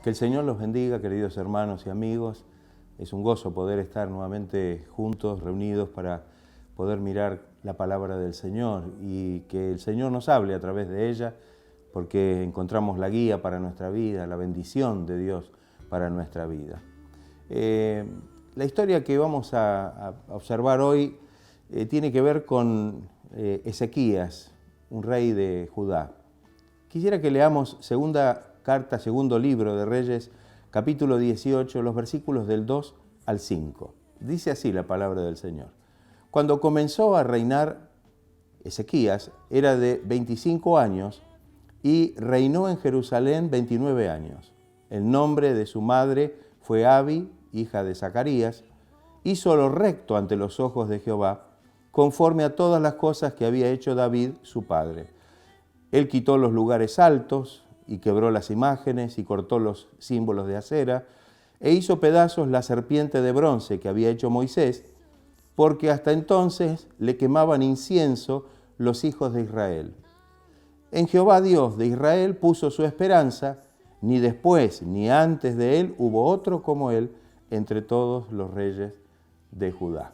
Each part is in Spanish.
Que el Señor los bendiga, queridos hermanos y amigos. Es un gozo poder estar nuevamente juntos, reunidos para poder mirar la palabra del Señor y que el Señor nos hable a través de ella, porque encontramos la guía para nuestra vida, la bendición de Dios para nuestra vida. La historia que vamos a observar hoy tiene que ver con Ezequías, un rey de Judá. Quisiera que leamos segundo libro de Reyes, capítulo 18, los versículos del 2 al 5. Dice así la palabra del Señor. Cuando comenzó a reinar Ezequías, era de 25 años y reinó en Jerusalén 29 años. El nombre de su madre fue Abi, hija de Zacarías. Hizo lo recto ante los ojos de Jehová, conforme a todas las cosas que había hecho David, su padre. Él quitó los lugares altos y quebró las imágenes y cortó los símbolos de acera e hizo pedazos la serpiente de bronce que había hecho Moisés, porque hasta entonces le quemaban incienso los hijos de Israel. En Jehová Dios de Israel puso su esperanza, ni después ni antes de él hubo otro como él entre todos los reyes de Judá.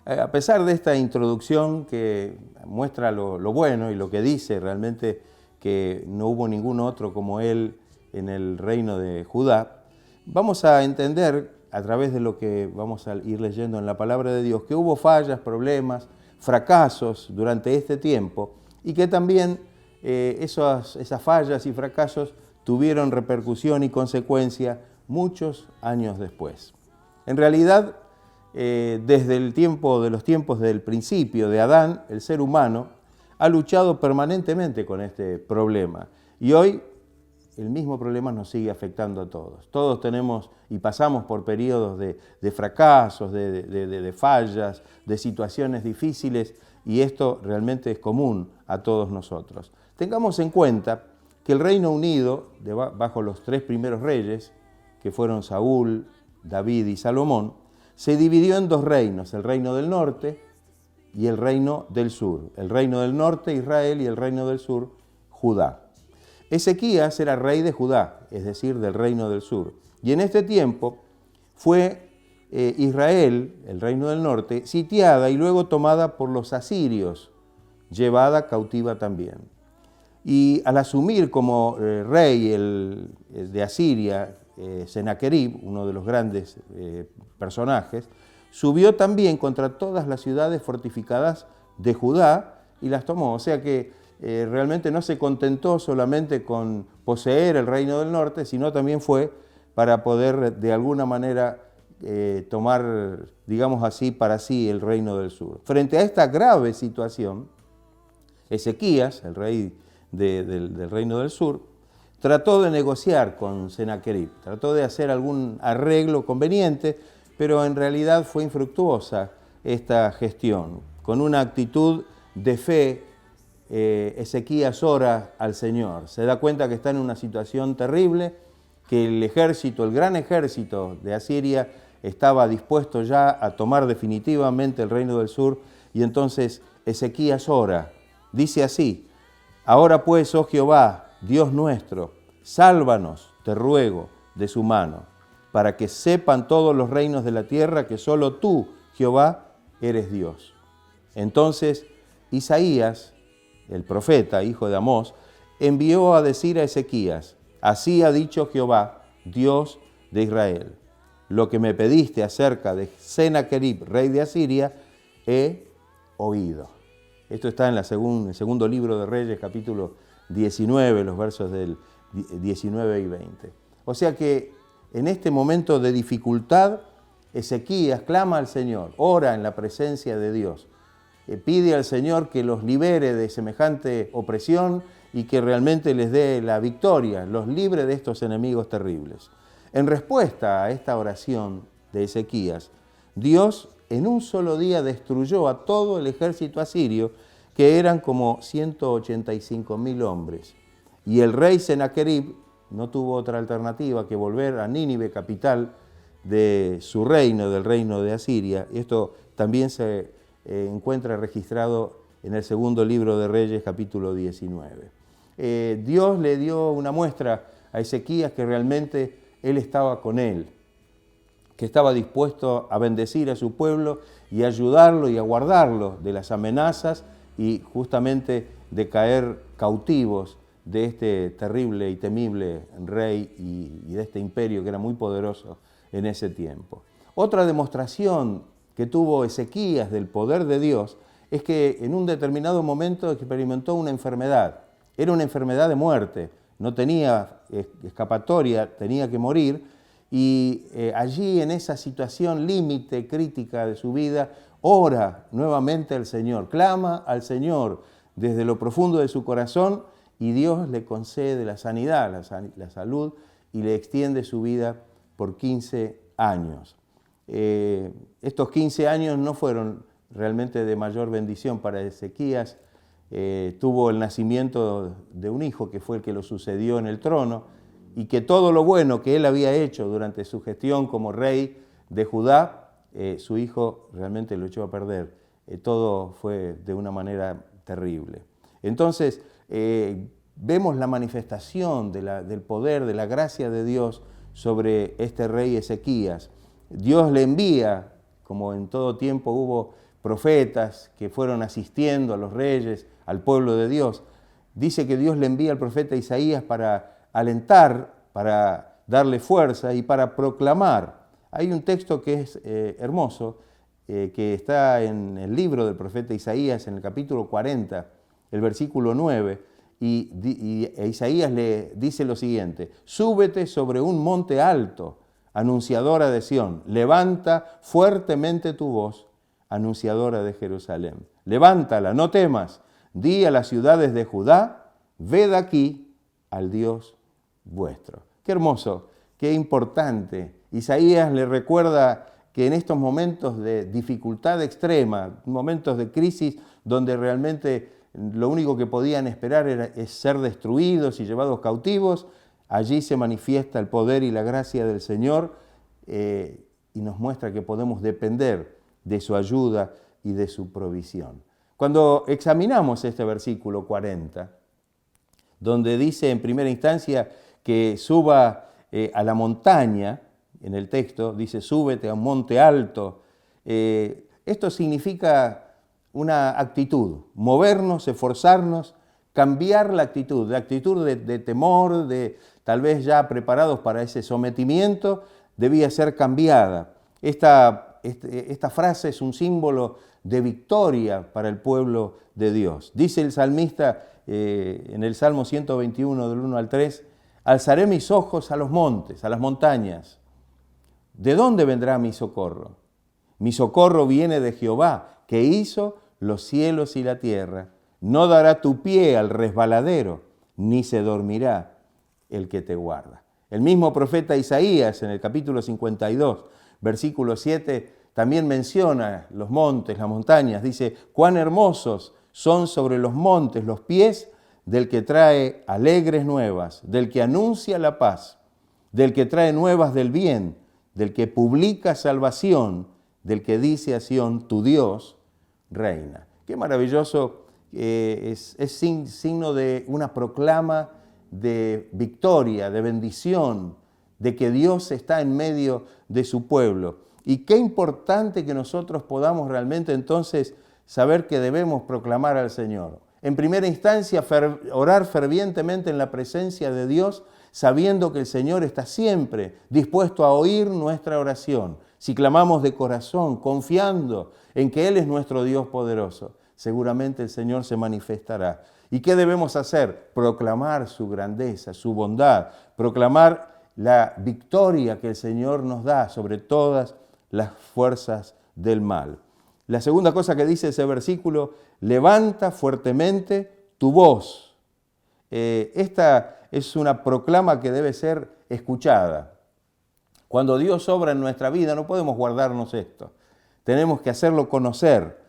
A pesar de esta introducción que muestra lo bueno y lo que dice realmente que no hubo ningún otro como él en el reino de Judá, vamos a entender a través de lo que vamos a ir leyendo en la palabra de Dios que hubo fallas, problemas, fracasos durante este tiempo y que también esas fallas y fracasos tuvieron repercusión y consecuencia muchos años después. En realidad, desde los tiempos del principio de Adán, el ser humano ha luchado permanentemente con este problema. Y hoy el mismo problema nos sigue afectando a todos. Todos tenemos y pasamos por periodos de fracasos, de fallas, de situaciones difíciles, y esto realmente es común a todos nosotros. Tengamos en cuenta que el Reino Unido, bajo los tres primeros reyes, que fueron Saúl, David y Salomón, se dividió en dos reinos, el reino del norte y el reino del sur. El reino del norte, Israel, y el reino del sur, Judá. Ezequías era rey de Judá, es decir, del reino del sur. Y en este tiempo fue Israel, el reino del norte, sitiada y luego tomada por los asirios, llevada cautiva también. Y al asumir como rey de Asiria, Senaquerib, uno de los grandes personajes, subió también contra todas las ciudades fortificadas de Judá y las tomó. O sea que realmente no se contentó solamente con poseer el reino del norte, sino también fue para poder de alguna manera tomar, digamos así, para sí el reino del sur. Frente a esta grave situación, Ezequías, el rey del reino del sur, trató de negociar con Senaquerib, trató de hacer algún arreglo conveniente, pero en realidad fue infructuosa esta gestión. Con una actitud de fe, Ezequías ora al Señor. Se da cuenta que está en una situación terrible, que el gran ejército de Asiria estaba dispuesto ya a tomar definitivamente el reino del sur, y entonces Ezequías ora. Dice así: ahora pues, oh Jehová, Dios nuestro, sálvanos, te ruego, de su mano, para que sepan todos los reinos de la tierra que solo tú, Jehová, eres Dios. Entonces Isaías, el profeta, hijo de Amós, envió a decir a Ezequías: así ha dicho Jehová, Dios de Israel, lo que me pediste acerca de Senaquerib, rey de Asiria, he oído. Esto está en el segundo libro de Reyes, capítulo 19, los versos del 19 y 20. O sea que en este momento de dificultad, Ezequías clama al Señor, ora en la presencia de Dios, pide al Señor que los libere de semejante opresión y que realmente les dé la victoria, los libre de estos enemigos terribles. En respuesta a esta oración de Ezequías, Dios en un solo día destruyó a todo el ejército asirio, que eran como 185.000 hombres. Y el rey Senaquerib no tuvo otra alternativa que volver a Nínive, capital de su reino, del reino de Asiria. Esto también se encuentra registrado en el segundo libro de Reyes, capítulo 19. Dios le dio una muestra a Ezequías que realmente él estaba con él, que estaba dispuesto a bendecir a su pueblo y a ayudarlo y a guardarlo de las amenazas y justamente de caer cautivos de este terrible y temible rey y de este imperio que era muy poderoso en ese tiempo. Otra demostración que tuvo Ezequías del poder de Dios es que en un determinado momento experimentó una enfermedad. Era una enfermedad de muerte, no tenía escapatoria, tenía que morir, y allí en esa situación límite, crítica de su vida, ora nuevamente al Señor, clama al Señor desde lo profundo de su corazón y Dios le concede la sanidad, la salud y le extiende su vida por 15 años. Estos 15 años no fueron realmente de mayor bendición para Ezequías. Tuvo el nacimiento de un hijo que fue el que lo sucedió en el trono y que todo lo bueno que él había hecho durante su gestión como rey de Judá, su hijo realmente lo echó a perder. Todo fue de una manera terrible. Entonces, vemos la manifestación del poder, de la gracia de Dios sobre este rey Ezequías. Dios le envía, como en todo tiempo hubo profetas que fueron asistiendo a los reyes, al pueblo de Dios. Dice que Dios le envía al profeta Isaías para alentar, para darle fuerza y para proclamar. Hay un texto que es hermoso, que está en el libro del profeta Isaías, en el capítulo 40, el versículo 9, y Isaías le dice lo siguiente: súbete sobre un monte alto, anunciadora de Sión, levanta fuertemente tu voz, anunciadora de Jerusalén. Levántala, no temas, di a las ciudades de Judá, ved aquí al Dios vuestro. Qué hermoso, qué importante. Isaías le recuerda que en estos momentos de dificultad extrema, momentos de crisis donde realmente lo único que podían esperar es ser destruidos y llevados cautivos, allí se manifiesta el poder y la gracia del Señor y nos muestra que podemos depender de su ayuda y de su provisión. Cuando examinamos este versículo 40, donde dice en primera instancia que suba a la montaña, en el texto dice súbete a un monte alto, esto significa una actitud, movernos, esforzarnos, cambiar la actitud de temor, de tal vez ya preparados para ese sometimiento, debía ser cambiada. Esta frase es un símbolo de victoria para el pueblo de Dios. Dice el salmista en el Salmo 121, del 1 al 3, alzaré mis ojos a los montes, a las montañas. ¿De dónde vendrá mi socorro? Mi socorro viene de Jehová, que hizo los cielos y la tierra. No dará tu pie al resbaladero, ni se dormirá el que te guarda. El mismo profeta Isaías, en el capítulo 52, versículo 7, también menciona los montes, las montañas. Dice, cuán hermosos son sobre los montes los pies del que trae alegres nuevas, del que anuncia la paz, del que trae nuevas del bien, del que publica salvación, del que dice a Sión, tu Dios reina. Qué maravilloso, es signo de una proclama de victoria, de bendición, de que Dios está en medio de su pueblo. Y qué importante que nosotros podamos realmente entonces saber que debemos proclamar al Señor. En primera instancia, orar fervientemente en la presencia de Dios, sabiendo que el Señor está siempre dispuesto a oír nuestra oración. Si clamamos de corazón, confiando en que Él es nuestro Dios poderoso, seguramente el Señor se manifestará. ¿Y qué debemos hacer? Proclamar su grandeza, su bondad, proclamar la victoria que el Señor nos da sobre todas las fuerzas del mal. La segunda cosa que dice ese versículo, levanta fuertemente tu voz. Esta es una proclama que debe ser escuchada. Cuando Dios obra en nuestra vida no podemos guardarnos esto. Tenemos que hacerlo conocer.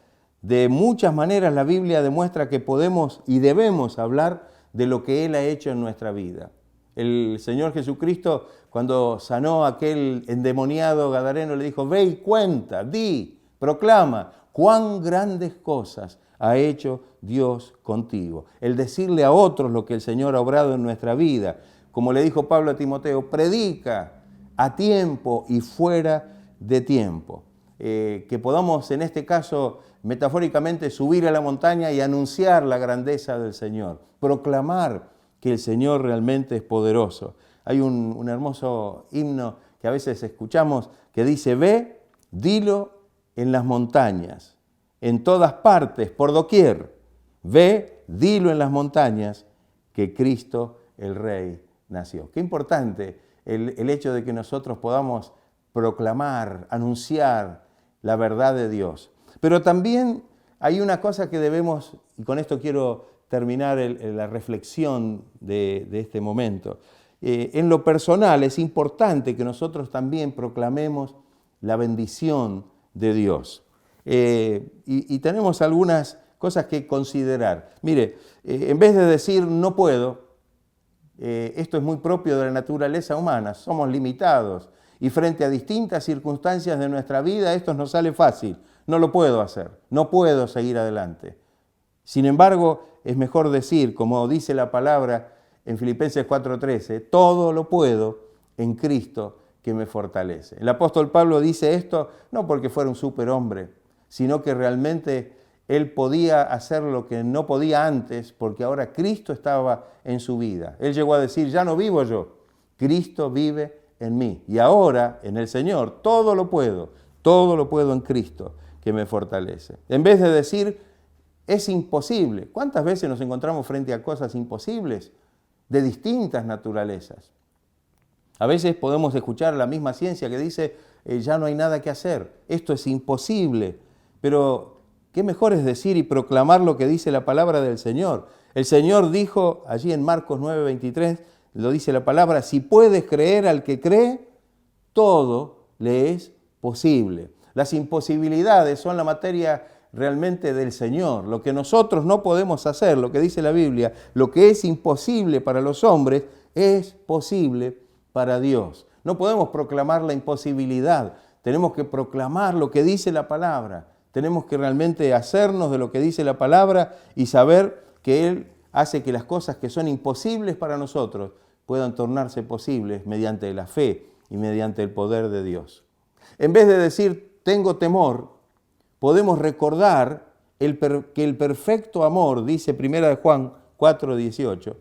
De muchas maneras la Biblia demuestra que podemos y debemos hablar de lo que Él ha hecho en nuestra vida. El Señor Jesucristo, cuando sanó a aquel endemoniado gadareno, le dijo, ve y cuenta, di, proclama cuán grandes cosas ha hecho Dios contigo. El decirle a otros lo que el Señor ha obrado en nuestra vida como le dijo Pablo a Timoteo, predica a tiempo y fuera de tiempo. Que podamos, en este caso, metafóricamente, subir a la montaña y anunciar la grandeza del Señor, proclamar que el Señor realmente es poderoso. Hay un hermoso himno que a veces escuchamos que dice, ve, dilo en las montañas, en todas partes, por doquier. Ve, dilo en las montañas que Cristo el Rey nació. Qué importante el hecho de que nosotros podamos proclamar, anunciar la verdad de Dios. Pero también hay una cosa que debemos, y con esto quiero terminar la reflexión de este momento. En lo personal es importante que nosotros también proclamemos la bendición de Dios. Y tenemos algunas cosas que considerar. Mire, en vez de decir no puedo, esto es muy propio de la naturaleza humana, somos limitados y frente a distintas circunstancias de nuestra vida esto nos sale fácil, no lo puedo hacer, no puedo seguir adelante. Sin embargo, es mejor decir, como dice la palabra en Filipenses 4:13, todo lo puedo en Cristo que me fortalece. El apóstol Pablo dice esto no porque fuera un superhombre, sino que realmente él podía hacer lo que no podía antes porque ahora Cristo estaba en su vida. Él llegó a decir, ya no vivo yo, Cristo vive en mí. Y ahora, en el Señor, todo lo puedo en Cristo que me fortalece. En vez de decir, es imposible. ¿Cuántas veces nos encontramos frente a cosas imposibles de distintas naturalezas? A veces podemos escuchar la misma ciencia que dice, ya no hay nada que hacer, esto es imposible. Pero qué mejor es decir y proclamar lo que dice la palabra del Señor. El Señor dijo allí en Marcos 9:23, lo dice la palabra, si puedes creer al que cree, todo le es posible. Las imposibilidades son la materia realmente del Señor. Lo que nosotros no podemos hacer, lo que dice la Biblia, lo que es imposible para los hombres, es posible para Dios. No podemos proclamar la imposibilidad, tenemos que proclamar lo que dice la palabra. Tenemos que realmente hacernos de lo que dice la palabra y saber que Él hace que las cosas que son imposibles para nosotros puedan tornarse posibles mediante la fe y mediante el poder de Dios. En vez de decir, tengo temor, podemos recordar que el perfecto amor, dice 1 Juan 4:18,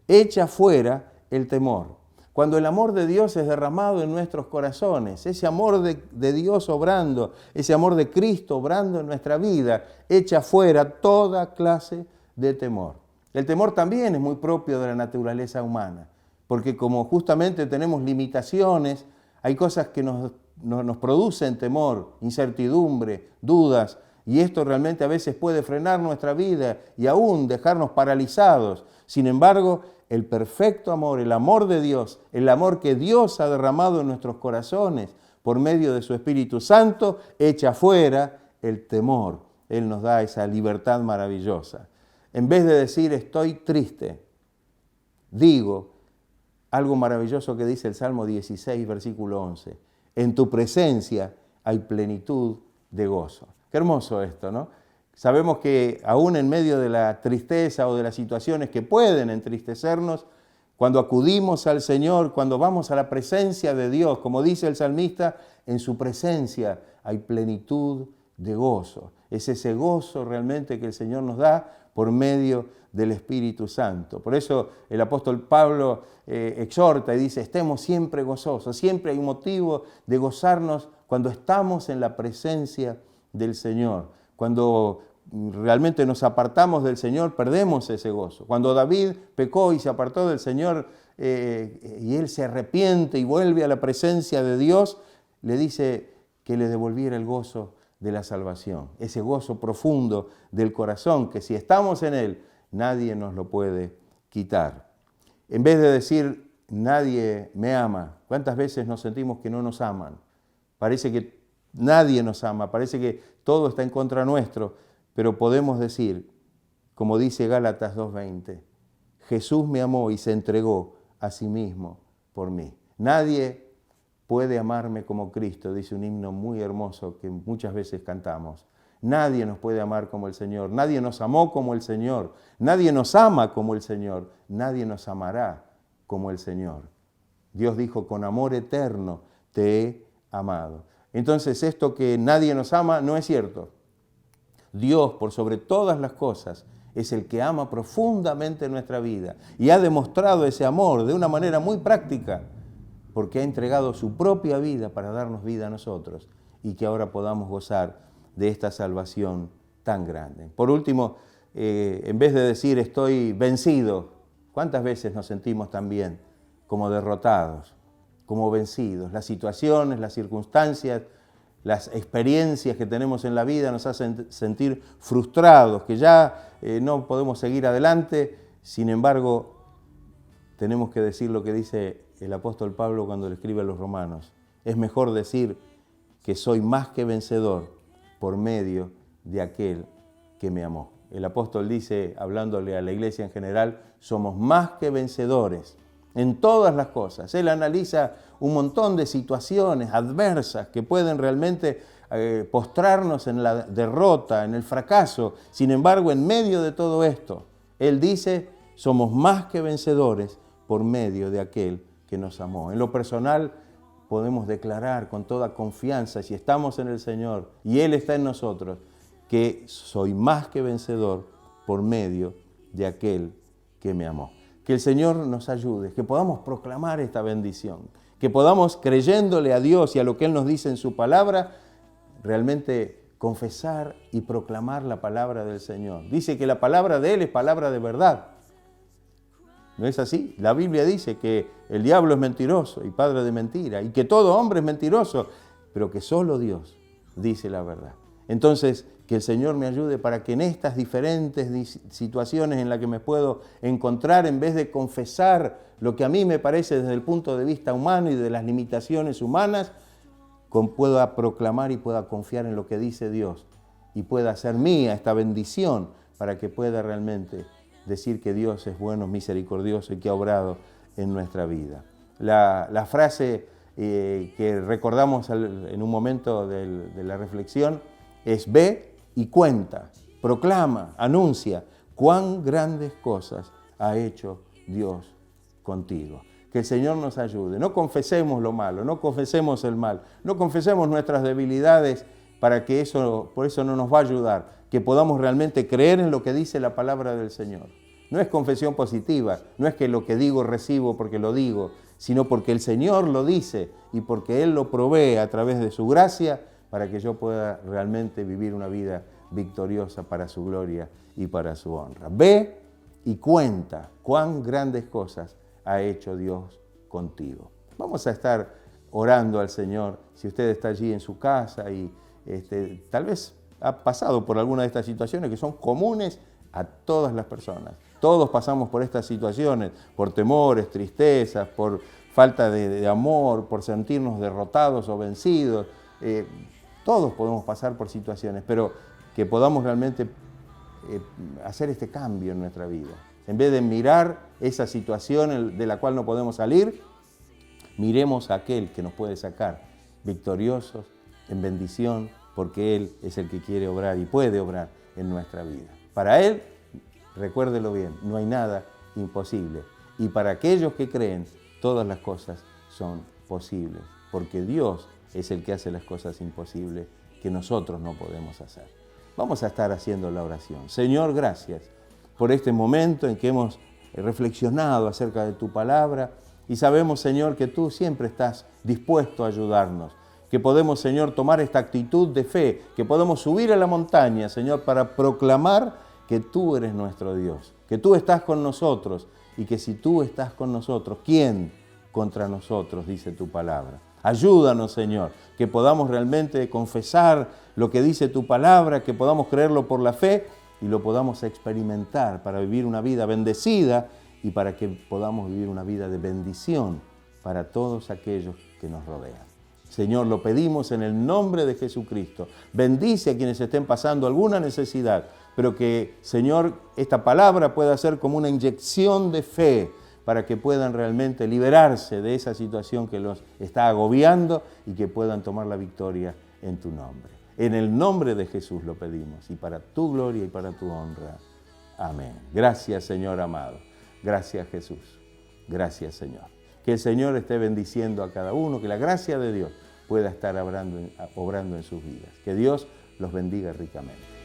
echa fuera el temor. Cuando el amor de Dios es derramado en nuestros corazones, ese amor de Dios obrando, ese amor de Cristo obrando en nuestra vida, echa fuera toda clase de temor. El temor también es muy propio de la naturaleza humana, porque como justamente tenemos limitaciones, hay cosas que nos producen temor, incertidumbre, dudas, y esto realmente a veces puede frenar nuestra vida y aún dejarnos paralizados. Sin embargo, el perfecto amor, el amor de Dios, el amor que Dios ha derramado en nuestros corazones por medio de su Espíritu Santo, echa fuera el temor. Él nos da esa libertad maravillosa. En vez de decir estoy triste, digo algo maravilloso que dice el Salmo 16, versículo 11. En tu presencia hay plenitud de gozo. Qué hermoso esto, ¿no? Sabemos que aún en medio de la tristeza o de las situaciones que pueden entristecernos, cuando acudimos al Señor, cuando vamos a la presencia de Dios, como dice el salmista, en su presencia hay plenitud de gozo. Es ese gozo realmente que el Señor nos da por medio del Espíritu Santo. Por eso el apóstol Pablo exhorta y dice, estemos siempre gozosos, siempre hay un motivo de gozarnos cuando estamos en la presencia del Señor. Cuando realmente nos apartamos del Señor, perdemos ese gozo. Cuando David pecó y se apartó del Señor y él se arrepiente y vuelve a la presencia de Dios, le dice que le devolviera el gozo de la salvación, ese gozo profundo del corazón, que si estamos en Él, nadie nos lo puede quitar. En vez de decir, nadie me ama, ¿cuántas veces nos sentimos que no nos aman? Parece que nadie nos ama, parece que todo está en contra nuestro, pero podemos decir, como dice Gálatas 2:20, Jesús me amó y se entregó a sí mismo por mí. Nadie puede amarme como Cristo, dice un himno muy hermoso que muchas veces cantamos. Nadie nos puede amar como el Señor, nadie nos amó como el Señor, nadie nos ama como el Señor, nadie nos amará como el Señor. Dios dijo, con amor eterno te he amado. Entonces, esto que nadie nos ama no es cierto. Dios, por sobre todas las cosas, es el que ama profundamente nuestra vida y ha demostrado ese amor de una manera muy práctica, porque ha entregado su propia vida para darnos vida a nosotros y que ahora podamos gozar de esta salvación tan grande. Por último, en vez de decir estoy vencido, ¿cuántas veces nos sentimos también como derrotados, como vencidos? Las situaciones, las circunstancias, las experiencias que tenemos en la vida nos hacen sentir frustrados, que ya no podemos seguir adelante. Sin embargo, tenemos que decir lo que dice el apóstol Pablo cuando le escribe a los romanos. Es mejor decir que soy más que vencedor por medio de aquel que me amó. El apóstol dice, hablándole a la iglesia en general, somos más que vencedores en todas las cosas. Él analiza un montón de situaciones adversas que pueden realmente postrarnos en la derrota, en el fracaso. Sin embargo, en medio de todo esto, él dice, somos más que vencedores por medio de aquel que nos amó. En lo personal, podemos declarar con toda confianza, si estamos en el Señor y Él está en nosotros, que soy más que vencedor por medio de aquel que me amó. Que el Señor nos ayude, que podamos proclamar esta bendición, que podamos, creyéndole a Dios y a lo que Él nos dice en su palabra, realmente confesar y proclamar la palabra del Señor. Dice que la palabra de Él es palabra de verdad. ¿No es así? La Biblia dice que el diablo es mentiroso y padre de mentira, y que todo hombre es mentiroso, pero que solo Dios dice la verdad. Entonces, que el Señor me ayude para que en estas diferentes situaciones en las que me puedo encontrar, en vez de confesar lo que a mí me parece desde el punto de vista humano y de las limitaciones humanas, pueda proclamar y pueda confiar en lo que dice Dios y pueda hacer mía esta bendición para que pueda realmente decir que Dios es bueno, misericordioso y que ha obrado en nuestra vida. La frase que recordamos en un momento de la reflexión es: ve y cuenta, proclama, anuncia cuán grandes cosas ha hecho Dios contigo. Que el Señor nos ayude. No confesemos lo malo, no confesemos el mal, no confesemos nuestras debilidades para que por eso no nos va a ayudar. Que podamos realmente creer en lo que dice la palabra del Señor. No es confesión positiva, no es que lo que digo recibo porque lo digo, sino porque el Señor lo dice y porque Él lo provee a través de su gracia para que yo pueda realmente vivir una vida victoriosa para su gloria y para su honra. Ve y cuenta cuán grandes cosas ha hecho Dios contigo. Vamos a estar orando al Señor. Si usted está allí en su casa y tal vez ha pasado por alguna de estas situaciones que son comunes a todas las personas. Todos pasamos por estas situaciones, por temores, tristezas, por falta de amor, por sentirnos derrotados o vencidos. Todos podemos pasar por situaciones, pero que podamos realmente hacer este cambio en nuestra vida. En vez de mirar esa situación de la cual no podemos salir, miremos a aquel que nos puede sacar victoriosos, en bendición, porque Él es el que quiere obrar y puede obrar en nuestra vida. Para Él, recuérdelo bien, no hay nada imposible. Y para aquellos que creen, todas las cosas son posibles, porque Dios es el que hace las cosas imposibles que nosotros no podemos hacer. Vamos a estar haciendo la oración. Señor, gracias por este momento en que hemos reflexionado acerca de tu palabra y sabemos, Señor, que tú siempre estás dispuesto a ayudarnos, que podemos, Señor, tomar esta actitud de fe, que podemos subir a la montaña, Señor, para proclamar que tú eres nuestro Dios, que tú estás con nosotros y que si tú estás con nosotros, ¿quién contra nosotros?, dice tu palabra. Ayúdanos, Señor, que podamos realmente confesar lo que dice tu palabra, que podamos creerlo por la fe y lo podamos experimentar para vivir una vida bendecida y para que podamos vivir una vida de bendición para todos aquellos que nos rodean. Señor, lo pedimos en el nombre de Jesucristo. Bendice a quienes estén pasando alguna necesidad, pero que, Señor, esta palabra pueda ser como una inyección de fe para que puedan realmente liberarse de esa situación que los está agobiando y que puedan tomar la victoria en tu nombre. En el nombre de Jesús lo pedimos y para tu gloria y para tu honra. Amén. Gracias, Señor amado. Gracias, Jesús. Gracias, Señor. Que el Señor esté bendiciendo a cada uno, que la gracia de Dios pueda estar obrando en sus vidas. Que Dios los bendiga ricamente.